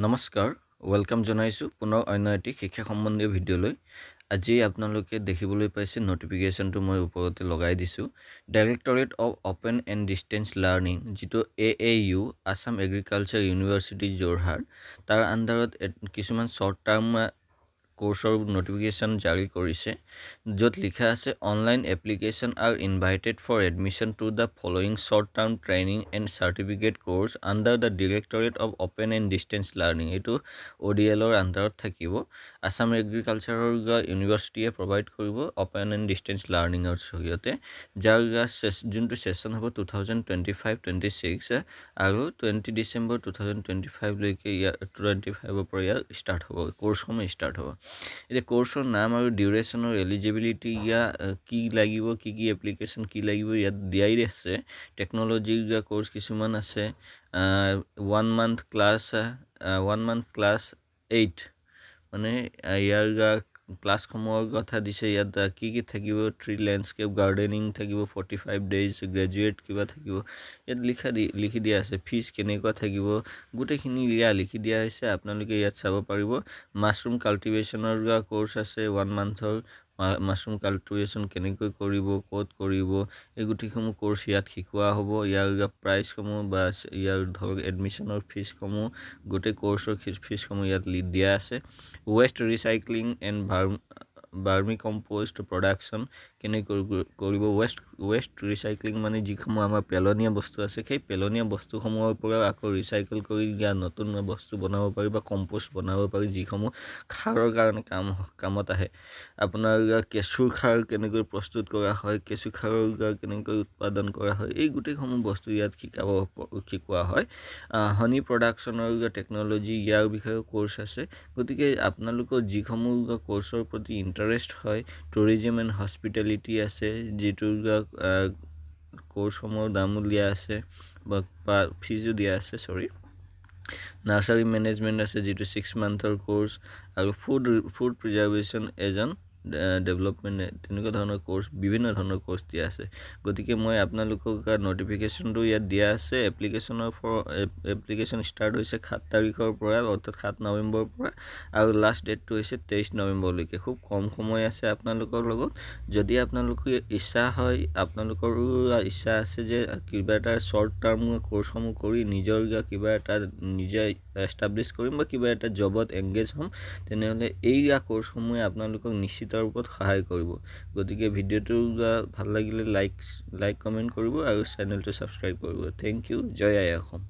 নমস্কাৰ ওয়েলকাম জনাইছো পুনৰ অন্য এটি শিক্ষা সম্বন্ধীয় ভিডিঅ'লৈ আজি আপোনালোকে দেখিবলৈ পাইছে নটিফিকেশনটো মই ওপৰতে লগাই দিছো directorate of open and distance learning যিটো AAU Assam agriculture university Jorhat তাৰ আন্ডাৰত কিছুমান শৰ্ট টাৰ্ম কোৰ্সৰ নোটিফিকেশন জাৰি কৰিছে য'ত লিখা আছে online application are invited for admission to the following short term training and certificate course under the directorate of open and distance learning এইটো ODLৰ আন্ডাৰত থাকিব আসাম এগ্ৰিকালচাৰৰ ইউনিভাৰ্চিটিয়ে প্ৰভাইড কৰিব ওপেন এণ্ড ডিষ্টেন্স লাৰ্ণিঙৰ জৰিয়তে যাৰ যোনটো সেশন হ'ব 2025-26 আৰু 20 ডিসেম্বৰ 2025 লৈকে 25 পৰা ইয়াৰ ষ্টাৰ্ট হ'ব কোৰ্সসমূহ ষ্টাৰ্ট হ'ব এতিয়া কোৰ্সৰ নাম আৰু ডিউৰেশনৰ এলিজিবিলিটি কি লাগিব কি এপ্লিকেশন কি লাগিব ইয়াত দিয়াই আছে টেকনলজিৰ কোৰ্স কিছুমান আছে 1 month class 8 মানে ইয়াৰ ক্লাস সমূহৰ কথা দিছে ইয়াত কি থাকিব ট্ৰি ল্যান্ডস্কেপ গাৰ্ডেনিং থাকিব 45 ডেজ গ্ৰেজুৱেট কিবা থাকিব ইয়াত লিখি দিয়া আছে ফিজ কেনেকুৱা থাকিব গুটেখিনি লিখি দিয়া হৈছে আপোনালোকে ইয়াত চাব পাৰিব মাশৰুম কাল্টিভেশনৰ কোৰ্স আছে 1 মান্থৰ মাশৰুম কাল্টিভেশন কেনেকৈ কৰিব কোড কৰিব এই গুটিসমূহ কোৰ্স ইয়াত শিকোৱা হ'ব ইয়াৰ প্ৰাইস সমূহ বা ইয়াৰ ধৰক এডমিশনৰ ফিজ সমূহ গুটে কোৰ্সৰ ফিজ সমূহ ইয়াত দিয়া আছে West recycling and ভাৰ্মি compost production কেনে কৰিব ওয়েস্ট ৰিসাইক্লিং মানে যিসমূহ আমাৰ পেলনীয়া বস্তু আছে সেই পেলনীয়া বস্তুসমূহৰ পৰা আকৌ ৰিসাইকেল কৰি নতুন বস্তু বনাব পাৰি বা কম্পোষ্ট বনাব পাৰি যিসমূহ খাৰৰ কাৰণে কামত আহে আপোনাৰ কেঁচুৰ খাৰ কেনেকৈ প্ৰস্তুত কৰা হয় কেঁচু খাৰৰ কেনেকৈ উৎপাদন কৰা হয় এই গুটেসমূহ বস্তু ইয়াত শিকোৱা হয় হনি প্ৰডাকশনৰ টেকনলজি ইয়াৰ বিষয়ে কোৰ্স আছে গতিকে আপোনালোকৰ যিসমূহ কোৰ্সৰ প্ৰতি ইন্টাৰেষ্ট হয় টুৰিজম এণ্ড হস্পিটেলিটি আছে যিটোৰ কোৰ্সসমূহৰ দামো দিয়া আছে বা ফিজো দিয়া আছে নাৰ্সাৰী মেনেজমেন্ট আছে যিটো 6 মান্থৰ কোৰ্স আৰু ফুড প্ৰিজাৰ্ভেশ্যন এজন ডেভেলপমেন্ট তেনেকুৱা ধৰণৰ কোৰ্স বিভিন্ন ধৰণৰ কোৰ্স দিয়া আছে গতিকে মই আপোনালোকক নোটিফিকেশনটো ইয়াত দিয়া আছে এপ্লিকেশন ষ্টাৰ্ট হৈছে 7 তাৰিখৰ পৰা অৰ্থাৎ 7 নৱেম্বৰৰ পৰা আৰু লাষ্ট ডেটটো হৈছে 23 নৱেম্বৰলৈকে খুব কম সময় আছে আপোনালোকৰ লগত যদি আপোনালোকৰ ইচ্ছা হয় আপোনালোকৰ ইচ্ছা আছে যে কিবা এটা শৰ্ট টাৰ্ম কোৰ্সসমূহ কৰি নিজৰ কিবা এটা নিজে এস্টাব্লিশ কৰিম বা কিবা এটা জবত এংগেজ হ'ম তেনেহলে এই কোৰ্সসমূহে আপোনালোকক নিশ্চিত ৰূপত সহায় কৰিব গতিকে ভিডিওটো ভাল লাগিলে লাইক কমেন্ট কৰিব আৰু চেনেলটো সাবস্ক্ৰাইব কৰিব থ্যাংক ইউ জয় আই অসম